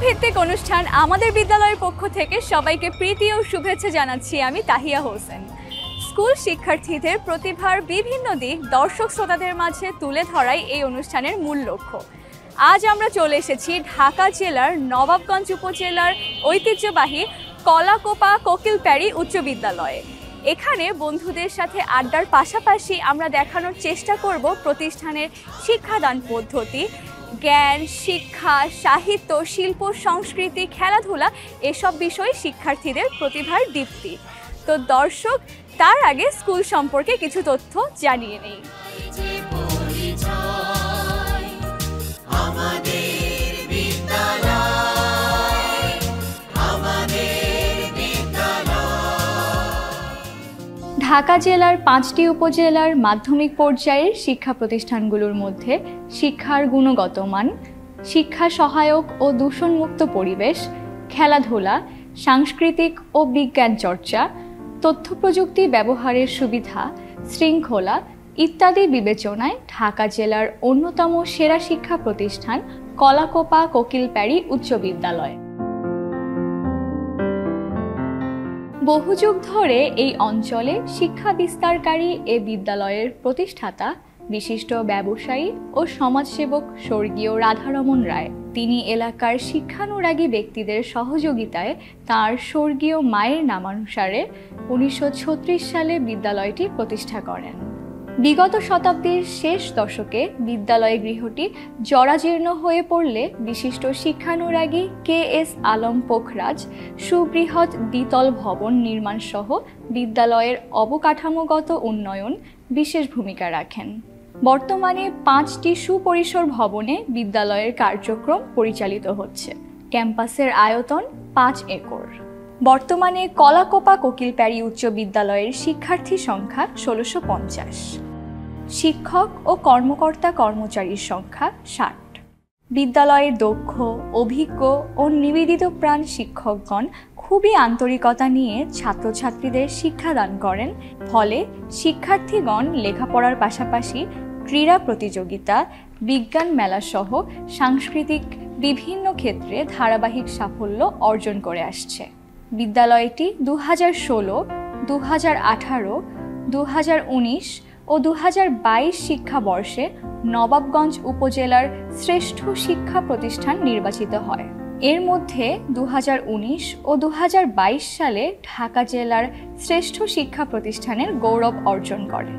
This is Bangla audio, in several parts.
ভিত্তিক অনুষ্ঠান আমাদের বিদ্যালয়ের পক্ষ থেকে সবাইকে প্রীতি ও শুভেচ্ছা জানাচ্ছি আমি তাহিয়া হোসেন। স্কুল শিক্ষার্থীদের প্রতিভার বিভিন্ন দিক দর্শক শ্রোতাদের মাঝে তুলে ধরাই এই অনুষ্ঠানের মূল লক্ষ্য। আজ আমরা চলে এসেছি ঢাকা জেলার নবাবগঞ্জ উপজেলার ঐতিহ্যবাহী কলাকোপা কোকিলপ্যারি উচ্চ বিদ্যালয়ে। এখানে বন্ধুদের সাথে আড্ডার পাশাপাশি আমরা দেখানোর চেষ্টা করব প্রতিষ্ঠানের শিক্ষাদান পদ্ধতি, জ্ঞান, শিক্ষা, সাহিত্য, শিল্প, সংস্কৃতি, খেলাধুলা এসব বিষয়ে শিক্ষার্থীদের প্রতিভার দীপ্তি। তো দর্শক, তার আগে স্কুল সম্পর্কে কিছু তথ্য জানিয়ে নেই। ঢাকা জেলার 5টি উপজেলার মাধ্যমিক পর্যায়ের শিক্ষা প্রতিষ্ঠানগুলোর মধ্যে শিক্ষার গুণগত মান, শিক্ষা সহায়ক ও দূষণমুক্ত পরিবেশ, খেলাধুলা, সাংস্কৃতিক ও বিজ্ঞান চর্চা, তথ্য প্রযুক্তি ব্যবহারের সুবিধা, শৃঙ্খলা ইত্যাদি বিবেচনায় ঢাকা জেলার অন্যতম সেরা শিক্ষা প্রতিষ্ঠান কলাকোপা কোকিলপ্যারি উচ্চ বিদ্যালয়। বহুযুগ ধরে এই অঞ্চলে শিক্ষা বিস্তারকারী এ বিদ্যালয়ের প্রতিষ্ঠাতা বিশিষ্ট ব্যবসায়ী ও সমাজসেবক স্বর্গীয় রাধারমণ রায়। তিনি এলাকার শিক্ষানুরাগী ব্যক্তিদের সহযোগিতায় তার স্বর্গীয় মায়ের নামানুসারে 1936 সালে বিদ্যালয়টি প্রতিষ্ঠা করেন। বিগত শতাব্দীর শেষ দশকে বিদ্যালয় গৃহটি জরাজীর্ণ হয়ে পড়লে বিশিষ্ট শিক্ষানুরাগী কে.এস. আলম পোখরাজ সুবৃহৎ দ্বিতল ভবন নির্মাণ সহ বিদ্যালয়ের অবকাঠামোগত উন্নয়ন বিশেষ ভূমিকা রাখেন। বর্তমানে 5টি সুপরিসর ভবনে বিদ্যালয়ের কার্যক্রম পরিচালিত হচ্ছে। ক্যাম্পাসের আয়তন 5 একর। বর্তমানে কলাকোপা কোকিলপ্যারি উচ্চ বিদ্যালয়ের শিক্ষার্থী সংখ্যা 1650। শিক্ষক ও কর্মকর্তা কর্মচারীর সংখ্যা 60। বিদ্যালয়ের দক্ষ, অভিজ্ঞ ও নিবেদিত প্রাণ শিক্ষকগণ খুবই আন্তরিকতা নিয়ে ছাত্রছাত্রীদের শিক্ষাদান করেন। ফলে শিক্ষার্থীগণ লেখাপড়ার পাশাপাশি ক্রীড়া প্রতিযোগিতা, বিজ্ঞান মেলা সহ সাংস্কৃতিক বিভিন্ন ক্ষেত্রে ধারাবাহিক সাফল্য অর্জন করে আসছে। বিদ্যালয়টি 2016, 2018, 2019 ও 2022 শিক্ষাবর্ষে নবাবগঞ্জ উপজেলার শ্রেষ্ঠ শিক্ষা প্রতিষ্ঠান নির্বাচিত হয়। এর মধ্যে 2019 ও 2022 সালে ঢাকা জেলার শ্রেষ্ঠ শিক্ষা প্রতিষ্ঠানের গৌরব অর্জন করে।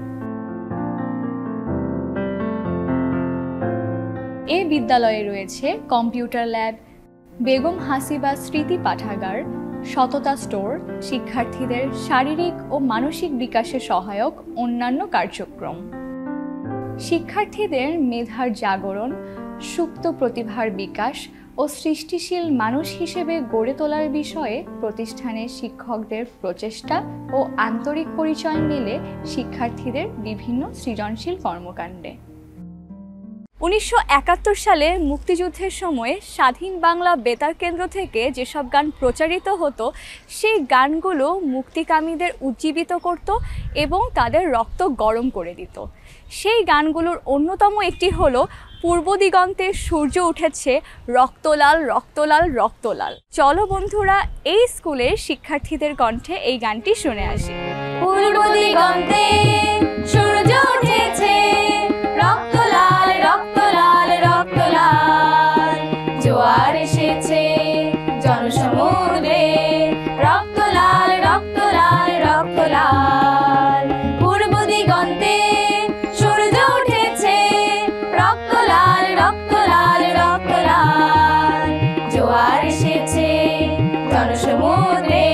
এই বিদ্যালয়ে রয়েছে কম্পিউটার ল্যাব, বেগম হাসিবা স্মৃতি পাঠাগার, সততা স্টোর, শিক্ষার্থীদের শারীরিক ও মানসিক বিকাশে সহায়ক অন্যান্য কার্যক্রম। শিক্ষার্থীদের মেধার জাগরণ, সুপ্ত প্রতিভার বিকাশ ও সৃষ্টিশীল মানুষ হিসেবে গড়ে তোলার বিষয়ে প্রতিষ্ঠানের শিক্ষকদের প্রচেষ্টা ও আন্তরিক পরিচয় মেলে শিক্ষার্থীদের বিভিন্ন সৃজনশীল কর্মকাণ্ডে। 1971 সালে মুক্তিযুদ্ধের সময়ে স্বাধীন বাংলা বেতার কেন্দ্র থেকে যেসব গান প্রচারিত হতো, সেই গানগুলো মুক্তিকামীদের উজ্জীবিত করত এবং তাদের রক্ত গরম করে দিত। সেই গানগুলোর অন্যতম একটি হলো পূর্ব দিগন্তে সূর্য উঠেছে, রক্তলাল রক্তলাল রক্তলাল। চলো বন্ধুরা, এই স্কুলের শিক্ষার্থীদের কণ্ঠে এই গানটি শুনে আসি। পূর্ব দিগন্তে সূর্য উঠেছে, রক্তলাল রক্তলাল রক্তলাল, জোয়ার এসেছে জনসমুদ্রে, রক্তলাল রক্তলাল রক্তলাল। পূর্ব দিগন্তে সূর্য উঠেছে, রক্তলাল রক্তলাল রক্তলাল, জোয়ার এসেছে জনসমুদ্রে,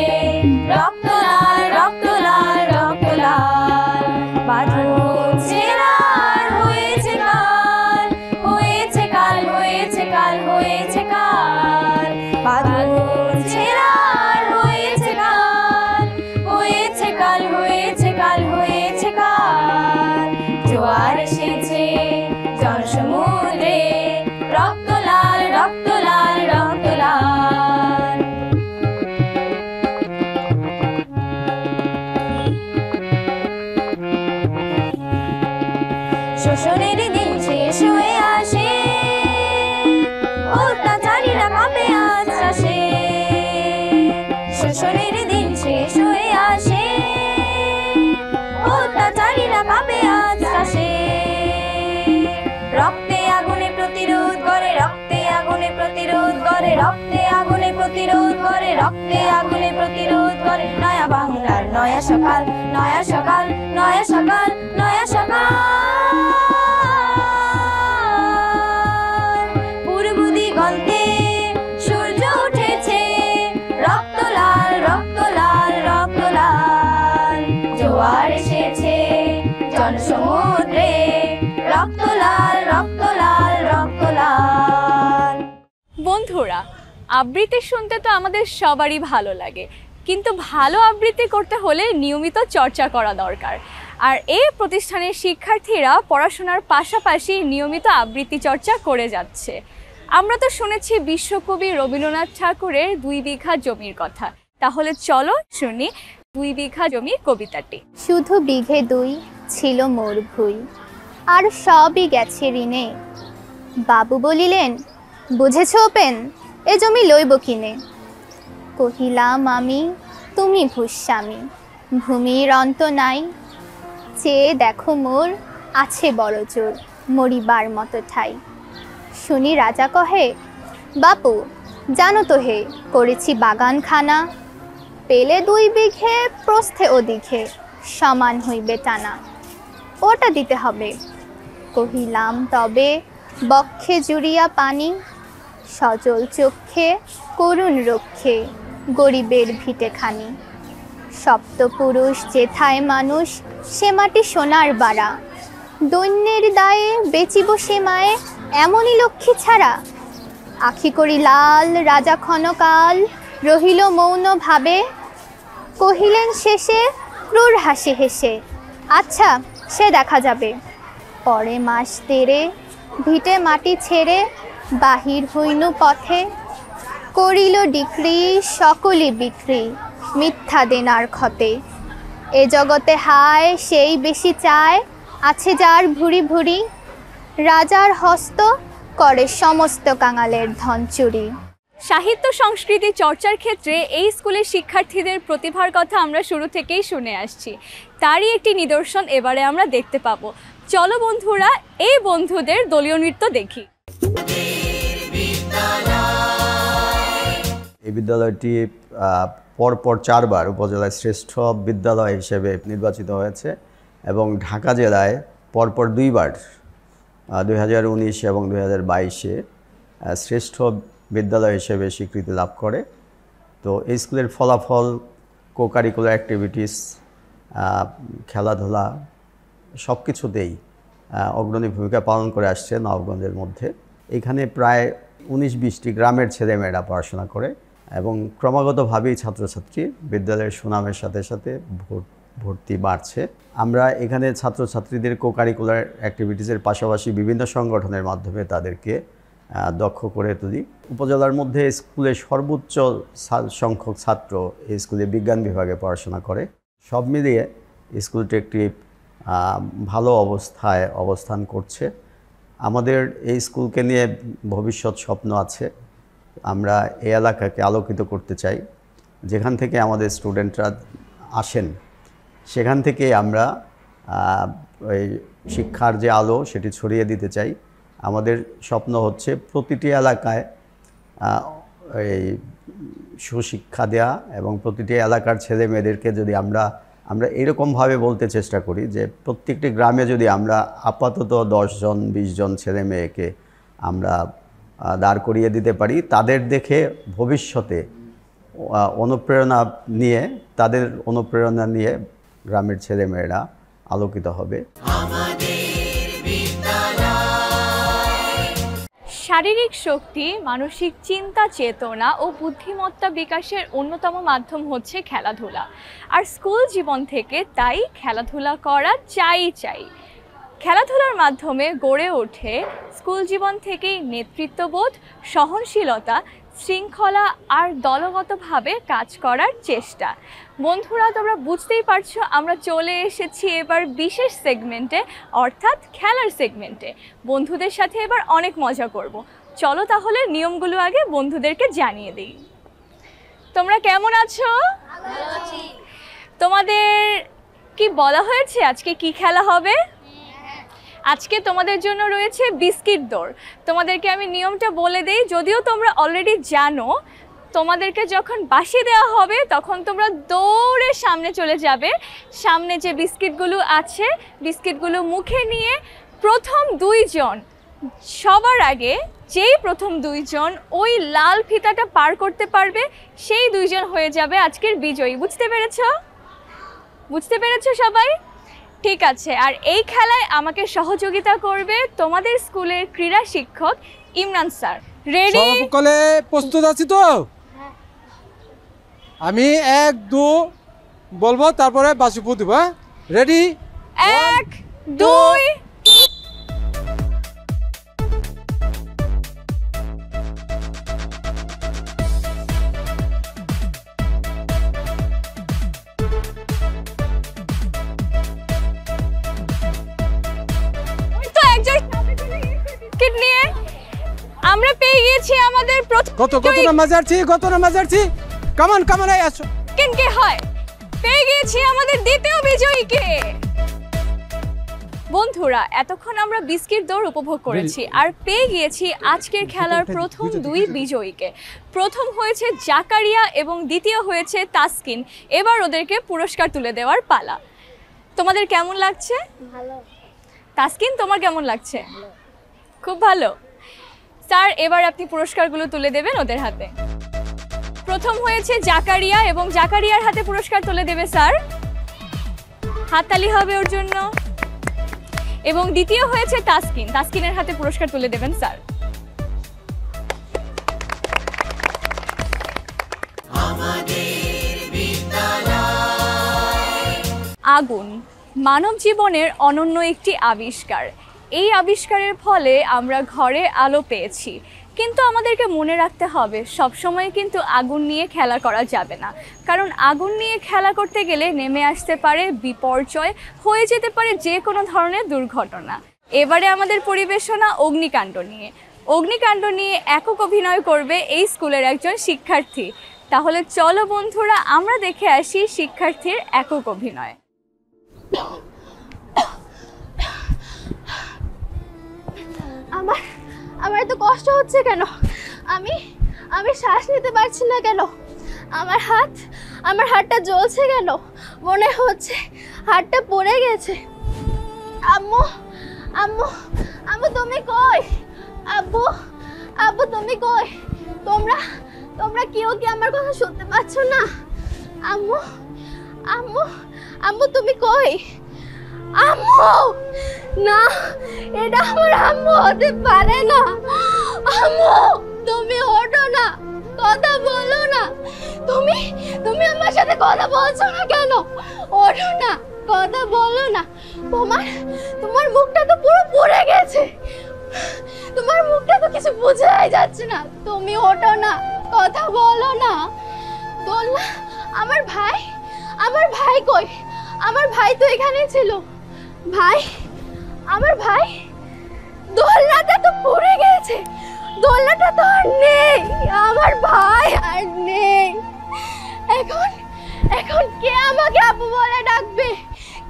রক্তলাল রক্তলাল রক্তলাল। বাঁধন ছেঁড়ার হয়েছে কাল, হয়েছে কাল, হয়েছে কাল, হয়েছে কাল, রক্তে আগুনে প্রতিরোধ করে, রক্তে আগুনে প্রতিরোধ করে। নয়া বাংলার নয়া সকাল, নয়া সকাল, নয়া সকাল, নয়া সকাল। পূর্ব দিগন্তে সূর্য উঠেছে, রক্ত লাল, রক্ত লাল, রক্ত লাল। জোয়ার এসেছে জনসমুদ্রে, রক্ত লাল, রক্ত লাল, রক্ত লাল। বন্ধুরা, আবৃত্তি শুনতে তো আমাদের সবারই ভালো লাগে, কিন্তু ভালো আবৃত্তি করতে হলে নিয়মিত চর্চা করা দরকার। আর এই প্রতিষ্ঠানের শিক্ষার্থীরা পড়াশোনার পাশাপাশি নিয়মিত আবৃত্তি চর্চা করে যাচ্ছে। আমরা তো শুনেছি বিশ্বকবি রবীন্দ্রনাথ ঠাকুরের 2 বিঘা জমির কথা, তাহলে চলো শুনি 2 বিঘা জমির কবিতাটি। শুধু বিঘে 2 ছিল মোর ভুই, আর সবই গেছে ঋণে। বাবু বলিলেন, বুঝেছ ওপেন, এ জমি লইব কিনে। কহিলাম আমি, তুমি ভূস্বামী, ভূমির অন্ত নাই। চেয়ে দেখো মোর আছে বড় জোর, মরিবার মতো ঠাই। শুনি রাজা কহে, বাপু জানো তো হে, করেছি বাগানখানা। পেলে 2 বিঘে প্রস্থে ওদিঘে, সমান হইবে টানা। ওটা দিতে হবে। কহিলাম তবে বক্ষে জুড়িয়া পানি, সজল চক্ষে করুণ রক্ষে, গরিবের ভিটেখানি। সপ্তপুরুষ যেথায় মানুষ, সে মাটি সোনার বাড়া। দৈন্যের দায়ে বেচিব সে মায়ে, এমনই লক্ষ্মী ছাড়া। আখি করি লাল রাজা ক্ষণকাল, রহিল মৌন ভাবে। কহিলেন শেষে ক্রূর হাসি হেসে, আচ্ছা সে দেখা যাবে। পরে মাস তেরে ভিটে মাটি ছেড়ে, বাহির হইনু পথে। করিল ডিক্রি সকলি বিক্রি, মিথ্যা দেনার ক্ষতে। এ জগতে হায় সেই বেশি চায়, আছে যার ভুরি ভুরি। রাজার হস্ত করে সমস্ত কাঙালের ধন চুরি। সাহিত্য সংস্কৃতি চর্চার ক্ষেত্রে এই স্কুলের শিক্ষার্থীদের প্রতিভার কথা আমরা শুরু থেকেই শুনে আসছি, তারই একটি নিদর্শন এবারে আমরা দেখতে পাবো। চলো বন্ধুরা, এই বন্ধুদের দলীয় নৃত্য দেখি। এই বিদ্যালয়টি পরপর 4 বার উপজেলায় শ্রেষ্ঠ বিদ্যালয় হিসেবে নির্বাচিত হয়েছে এবং ঢাকা জেলায় পরপর 2 বার 2019 এবং 2022-এ শ্রেষ্ঠ বিদ্যালয় হিসেবে স্বীকৃতি লাভ করে। তো এই স্কুলের ফলাফল, কোকারিকুলার অ্যাক্টিভিটিস, খেলাধুলা সব কিছুতেই অগ্রণী ভূমিকা পালন করে আসছে নবাবগঞ্জের মধ্যে। এখানে প্রায় 19-20টি গ্রামের ছেলেমেয়েরা পড়াশোনা করে এবং ক্রমাগতভাবেই ছাত্রছাত্রী বিদ্যালয়ের সুনামের সাথে সাথে ভর্তি বাড়ছে। আমরা এখানে ছাত্রছাত্রীদের কোকারিকুলার অ্যাক্টিভিটিসের পাশাপাশি বিভিন্ন সংগঠনের মাধ্যমে তাদেরকে দক্ষ করে তুলি। উপজেলার মধ্যে স্কুলের সর্বোচ্চ সংখ্যক ছাত্র এই স্কুলে বিজ্ঞান বিভাগে পড়াশোনা করে। সব মিলিয়ে স্কুলটি একটি ভালো অবস্থায় অবস্থান করছে। আমাদের এই স্কুলকে নিয়ে ভবিষ্যৎ স্বপ্ন আছে। আমরা এই এলাকাকে আলোকিত করতে চাই। যেখান থেকে আমাদের স্টুডেন্টরা আসেন সেখান থেকে আমরা এই শিক্ষার যে আলো সেটি ছড়িয়ে দিতে চাই। আমাদের স্বপ্ন হচ্ছে প্রতিটি এলাকায় এই সুশিক্ষা দেয়া এবং প্রতিটি এলাকার ছেলে মেয়েদেরকে যদি আমরা এরকমভাবে বলতে চেষ্টা করি যে প্রত্যেকটি গ্রামে যদি আমরা আপাতত 10 জন 20 জন ছেলে মেয়েকে আমরা দাঁড় করিয়ে দিতে পারি, তাদের দেখে ভবিষ্যতে তাদের অনুপ্রেরণা নিয়ে গ্রামের ছেলে মেয়েরা আলোকিত হবে। শারীরিক শক্তি, মানসিক চিন্তা চেতনা ও বুদ্ধিমত্তা বিকাশের অন্যতম মাধ্যম হচ্ছে খেলাধুলা। আর স্কুল জীবন থেকে তাই খেলাধুলা করা চাই। খেলাধুলার মাধ্যমে গড়ে ওঠে স্কুল জীবন থেকেই নেতৃত্ববোধ, সহনশীলতা, শৃঙ্খলা আর দলগতভাবে কাজ করার চেষ্টা। বন্ধুরা, তোমরা বুঝতেই পারছো আমরা চলে এসেছি এবার বিশেষ সেগমেন্টে, অর্থাৎ খেলার সেগমেন্টে। বন্ধুদের সাথে এবার অনেক মজা করব। চলো তাহলে নিয়মগুলো আগে বন্ধুদেরকে জানিয়ে দিই। তোমরা কেমন আছো? তোমাদের কি বলা হয়েছে আজকে কি খেলা হবে? আজকে তোমাদের জন্য রয়েছে বিস্কিট দৌড়। তোমাদেরকে আমি নিয়মটা বলে দেই, যদিও তোমরা অলরেডি জানো। তোমাদেরকে যখন বাঁশি দেওয়া হবে তখন তোমরা দৌড়ে সামনে চলে যাবে। সামনে যে বিস্কিটগুলো আছে, বিস্কিটগুলো মুখে নিয়ে প্রথম দুইজন, সবার আগে যেই প্রথম দুইজন ওই লাল ফিতাটা পার করতে পারবে, সেই দুইজন হয়ে যাবে আজকের বিজয়ী। বুঝতে পেরেছো? বুঝতে পেরেছো সবাই? ঠিক আছে। আর এই খেলায় আমাকে সহযোগিতা করবে তোমাদের স্কুলের ক্রীড়া শিক্ষক ইমরান স্যার। রেডি? সকলে প্রস্তুত আছি তো? আমি 1 2 বলবো, তারপরে বাঁশি ফু দিব। হ্যাঁ, রেডি? 1 2। আমরা পেয়ে গিয়েছি আমাদের প্রথম। কত না মাজারছি কামান এই আসো। কে হয়? পেয়ে গিয়েছি আমাদের দ্বিতীয় বিজয়ীকে। বন্ধুরা, এতক্ষণ আমরা বিস্কিট দৌড় উপভোগ করেছি আর পেয়ে গিয়েছি আজকের খেলার প্রথম দুই বিজয়ীকে। প্রথম হয়েছে জাকারিয়া এবং দ্বিতীয় হয়েছে তাসকিন। এবার ওদেরকে পুরস্কার তুলে দেওয়ার পালা। তোমাদের কেমন লাগছে? ভালো। তাসকিন, তোমার কেমন লাগছে? খুব ভালো। স্যার, এবার আপনি পুরস্কারগুলো তুলে দেবেন ওদের হাতে। প্রথম হয়েছে জাকারিয়া এবং জাকারিয়ার হাতে পুরস্কার তুলে দেবে স্যার। হাততালি হবে ওর জন্য। এবং দ্বিতীয় হয়েছে তাসকিন, তাসকিনের হাতে পুরস্কার তুলে দেবেন স্যার। আগুন মানব জীবনের অনন্য একটি আবিষ্কার। এই আবিষ্কারের ফলে আমরা ঘরে আলো পেয়েছি, কিন্তু আমাদেরকে মনে রাখতে হবে সবসময় কিন্তু আগুন নিয়ে খেলা করা যাবে না, কারণ আগুন নিয়ে খেলা করতে গেলে নেমে আসতে পারে বিপর্যয়, হয়ে যেতে পারে যে কোনো ধরনের দুর্ঘটনা। এবারে আমাদের পরিবেশনা অগ্নিকাণ্ড নিয়ে। অগ্নিকাণ্ড নিয়ে একক অভিনয় করবে এই স্কুলের একজন শিক্ষার্থী। তাহলে চলো বন্ধুরা, আমরা দেখে আসি শিক্ষার্থীর একক অভিনয়। আমার এত কষ্ট হচ্ছে কেন? আমি শ্বাস নিতে পারছি না কেন? আমার হাতটা জ্বলছে কেন? মনে হচ্ছে হাতটা পড়ে গেছে। আম্মু আম্মু আম্মু তুমি কই? আব্বু তুমি কই? তোমরা কেউ কি আমার কথা শুনতে পাচ্ছ না? আম্মু আম্মু আম্মু তুমি কই? আম্মু না, এটা আমার আম্মু হতে পারে না। আম্মু তুমি ওঠো না, কথা বলো না। তুমি আমার সাথে কথা বলছো না কেন? ওঠো না, কথা বলো না। তোমার মুখটা তো পুরো পুড়ে গেছে, তোমার মুখটা তো কিছু বোঝাই যাচ্ছে না। তুমি ওঠো না, কথা বলো না। দোলনা, আমার ভাই কই? আমার ভাই তো এখানে ছিল। আমার ভাই দোলনাটা তো পড়ে গেছে, দোলনাটা তো আর নেই, আমার ভাই আর নেই। এখন কে আমাকে আপু বলে ডাকবে?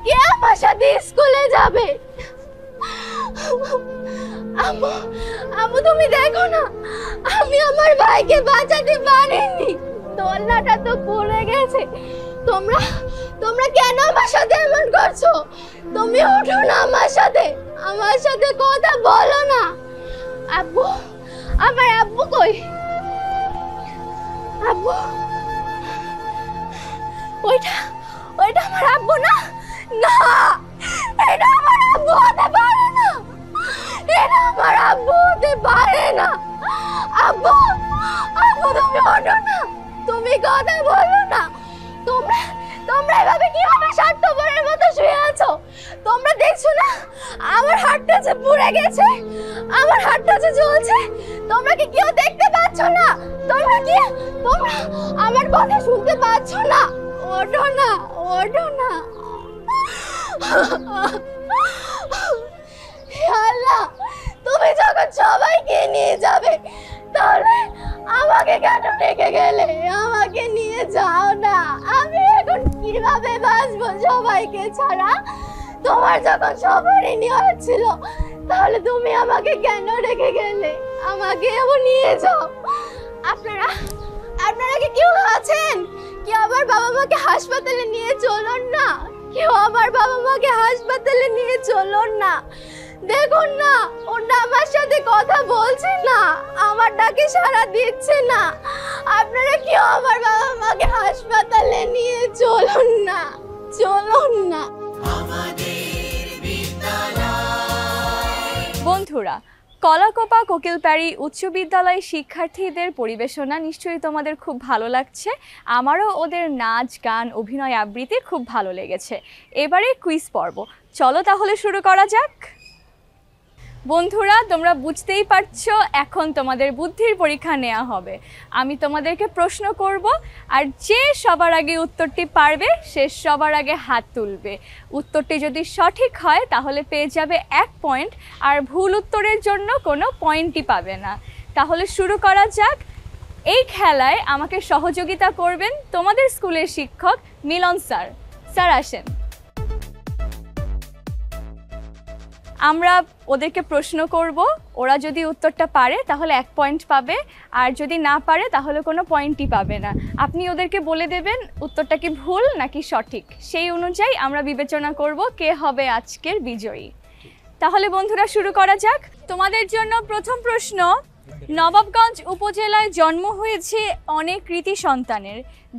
কে আমার সাথে স্কুলে যাবে? আম্মু তুমি দেখো না, আমি আমার ভাইকে বাঁচাতে পারিনি, দোলনাটা তো পড়ে গেছে। তোমরা কেন আমার সাথে এমন করছো? তুমি ওঠো না, আমার সাথে কথা বলো না। আমার আব্বু কই? আব্বু, ওইটা আমার আব্বু না। না, এটা আমার আব্বু হতে পারে না, এটা আমার আব্বু হতে পারে না। আব্বু তুমি ওঠো না, তুমি কথা বলো না। তোমরা এভাবে কিভাবে স্বার্থপরের মতো শুয়ে আছো? তোমরা দেখছো না আমার হাতটা যে পুড়ে গেছে, আমার হাতটা যে জ্বলছে? তোমরা কি কেউ দেখতে পাচ্ছ না? তোমরা আমার কথা শুনতে পাচ্ছ না? ওঠো না। আল্লাহ, তুমি যখন সবাইকে নিয়ে যাবে তাহলে আমাকে কেন রেখে গেলে? আমাকে নিয়ে যাও না, আমি এখন কিভাবে বাঁচবো সবাইকে ছাড়া? তোমার যখন সবারই নেওয়া ছিল, তাহলে তুমি আমাকে কেন রেখে গেলে? আমাকে এমন নিয়ে যাও। আপনারা আপনারা কি কেউ আছেন? কেউ আমার বাবা মাকে হাসপাতালে নিয়ে চলুন না। কেউ আমার বাবা মাকে হাসপাতালে নিয়ে চলুন না। দেখুন না, ওরা আমার সাথে কথা বলছে না, আমার ডাকে সাড়া দিচ্ছে না। আপনারা কেউ আমার বাবা মাকে হাসপাতালে নিয়ে চলুন না, চলুন না। বন্ধুরা, কলাকোপা কোকিলপ্যারি উচ্চ বিদ্যালয় শিক্ষার্থীদের পরিবেশনা নিশ্চয়ই তোমাদের খুব ভালো লাগছে। আমারও ওদের নাচ, গান, অভিনয়, আবৃত্তি খুব ভালো লেগেছে। এবারে কুইজ পর্ব, চলো তাহলে শুরু করা যাক। বন্ধুরা, তোমরা বুঝতেই পারছো এখন তোমাদের বুদ্ধির পরীক্ষা নেওয়া হবে। আমি তোমাদেরকে প্রশ্ন করব, আর যে সবার আগে উত্তরটি পারবে সে সবার আগে হাত তুলবে। উত্তরটি যদি সঠিক হয় তাহলে পেয়ে যাবে 1 পয়েন্ট, আর ভুল উত্তরের জন্য কোনো পয়েন্টই পাবে না। তাহলে শুরু করা যাক। এই খেলায় আমাকে সহযোগিতা করবেন তোমাদের স্কুলের শিক্ষক মিলন স্যার। স্যার আসেন। আমরা ওদেরকে প্রশ্ন করব, ওরা যদি উত্তরটা পারে তাহলে 1 পয়েন্ট পাবে, আর যদি না পারে তাহলে কোনো পয়েন্টই পাবে না। আপনি ওদেরকে বলে দেবেন উত্তরটা কি ভুল নাকি সঠিক, সেই অনুযায়ী আমরা বিবেচনা করব কে হবে আজকের বিজয়ী। তাহলে বন্ধুরা শুরু করা যাক। তোমাদের জন্য প্রথম প্রশ্ন, নবাবগঞ্জ উপজেলায় জন্ম হয়েছে অনেক কৃতি সন্তানের,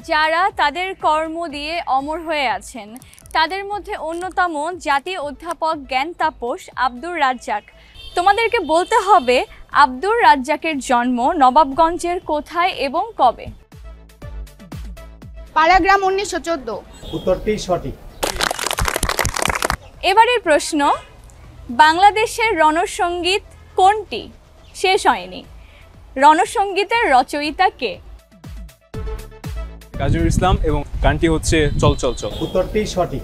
যারা তাদের কর্ম দিয়ে অমর হয়ে আছেন। তাদের মধ্যে অন্যতম জাতীয় অধ্যাপক জ্ঞান তাপস আব্দুর রাজ্জাক। তোমাদেরকে বলতে হবে আব্দুর রাজ্জাকের জন্ম নবাবগঞ্জের কোথায় এবং কবে। পাড়াগ্রাম 1914। উত্তরটি সঠিক। এবারের প্রশ্ন, বাংলাদেশের রণসঙ্গীত কোনটি? শেষ হয়নি। রণসঙ্গীতের রচয়িতা কে? কাজী নজরুল ইসলাম এবং গানটি হচ্ছে চল চল চল। উত্তরটি সঠিক।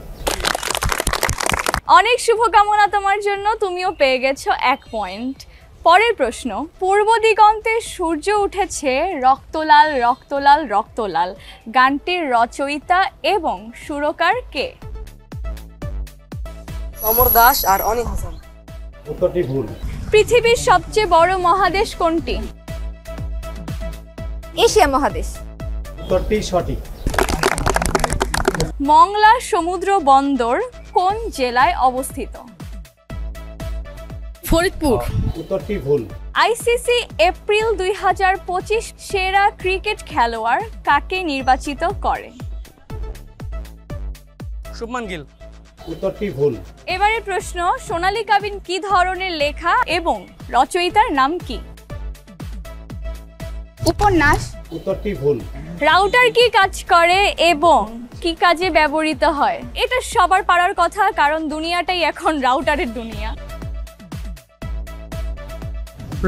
অনেক শুভকামনা তোমার জন্য, তুমিও পেয়ে গেছো 1 পয়েন্ট। পরের প্রশ্ন, পূর্ব দিগন্তে সূর্য উঠেছে রক্তলাল রক্তলাল রক্তলাল, গানটির রচয়িতা এবং সুরকার কে? অমর দাস আর অনিক হাসান। উত্তরটি ভুল। পৃথিবীর সবচেয়ে বড় মহাদেশ কোনটি? এশিয়া মহাদেশ। উত্তরটি সঠিক। মংলা সমুদ্র বন্দর কোন জেলায় অবস্থিত? ফরিদপুর। উত্তরটি ভুল। আইসিসি এপ্রিল 2025 সেরা ক্রিকেট খেলোয়াড় কাকে নির্বাচিত করে? শুভমান গিল। উত্তরটি ভুল। এবারে প্রশ্ন, সোনালী কাবিন কি ধরনের লেখা এবং রচয়িতার নাম কি? উপন্যাস। উত্তরটি ভুল। রাউটার কি কাজ করে এবং কি কাজে ব্যবহৃত হয়? এটা সবার পারার কথা, কারণ দুনিয়াটাই এখন রাউটারের দুনিয়া।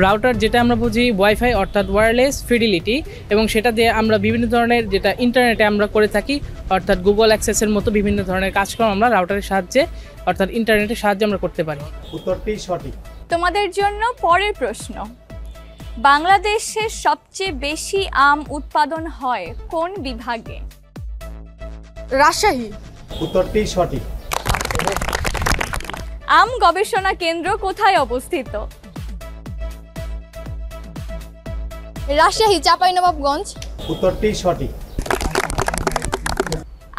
রাউটার যেটা আমরা বুঝি ওয়াইফাই অর্থাৎ ওয়্যারলেস ফিডিলিটি, এবং সেটা দিয়ে আমরা বিভিন্ন ধরনের যেটা ইন্টারনেটে আমরা করে থাকি অর্থাৎ গুগল অ্যাক্সেসের মতো বিভিন্ন ধরনের কাজকর্ম আমরা রাউটারের সাহায্যে অর্থাৎ ইন্টারনেটের সাহায্যে আমরা করতে পারি। উত্তরটি সঠিক। তোমাদের জন্য পরের প্রশ্ন, বাংলাদেশে সবচেয়ে বেশি আম উৎপাদন হয় কোন বিভাগে? রাজশাহী। উত্তরটি সঠিক। আম গবেষণা কেন্দ্র কোথায় অবস্থিত? রাজশাহী চাঁপাইনবাবগঞ্জ। উত্তরটি সঠিক।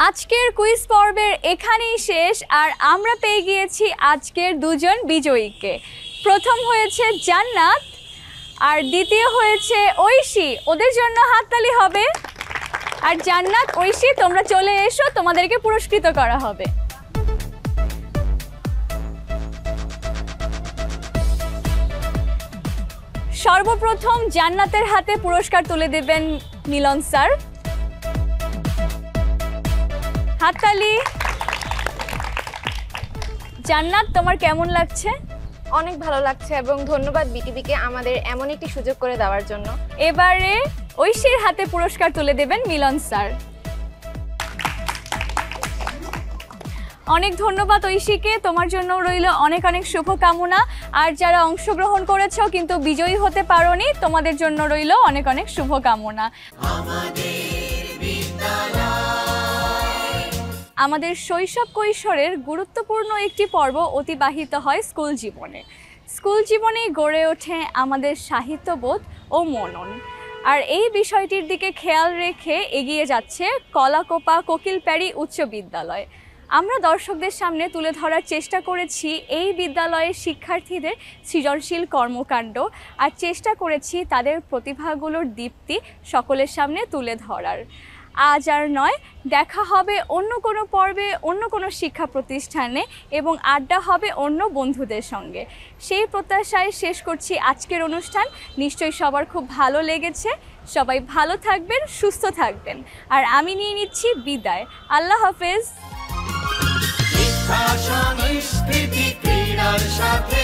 আজকের কুইজ পর্বের এখানেই শেষ, আর আমরা পেয়ে গিয়েছি আজকের দুজন বিজয়ীকে। প্রথম হয়েছে জান্নাত আর দ্বিতীয় হয়েছে ঐশী। ওদের জন্য হাততালি হবে। আর জান্নাত, ঐশী, তোমরা চলে এসো, তোমাদেরকে পুরস্কৃত করা হবে। সর্বপ্রথম জান্নাতের হাতে পুরস্কার তুলে দেবেন মিলন স্যার। হাততালি। জান্নাত, তোমার কেমন লাগছে? অনেক ভালো লাগছে এবং ধন্যবাদ বিটিভিকে আমাদের এমন একটি সুযোগ করে দেওয়ার জন্য। এবারে ঐশীর হাতে পুরস্কার তুলে দেবেন মিলন স্যার। অনেক ধন্যবাদ ঐশীকে, তোমার জন্য রইল অনেক অনেক শুভকামনা। আর যারা অংশগ্রহণ করেছো কিন্তু বিজয়ী হতে পারোনি, তোমাদের জন্য রইল অনেক অনেক শুভকামনা। আমাদের শৈশব কৈশোরের গুরুত্বপূর্ণ একটি পর্ব অতিবাহিত হয় স্কুল জীবনে। স্কুল জীবনেই গড়ে ওঠে আমাদের সাহিত্যবোধ ও মনন। আর এই বিষয়টির দিকে খেয়াল রেখে এগিয়ে যাচ্ছে কলাকোপা কোকিলপ্যারি উচ্চ বিদ্যালয়। আমরা দর্শকদের সামনে তুলে ধরার চেষ্টা করেছি এই বিদ্যালয়ের শিক্ষার্থীদের সৃজনশীল কর্মকাণ্ড, আর চেষ্টা করেছি তাদের প্রতিভাগুলোর দীপ্তি সকলের সামনে তুলে ধরার। আজ আর নয়, দেখা হবে অন্য কোনো পর্বে, অন্য কোনো শিক্ষা প্রতিষ্ঠানে, এবং আড্ডা হবে অন্য বন্ধুদের সঙ্গে। সেই প্রত্যাশায় শেষ করছি আজকের অনুষ্ঠান। নিশ্চয়ই সবার খুব ভালো লেগেছে। সবাই ভালো থাকবেন, সুস্থ থাকবেন, আর আমি নিয়ে নিচ্ছি বিদায়। আল্লাহ হাফেজ। শিক্ষা সংস্কৃতি ক্রীড়ার সাথে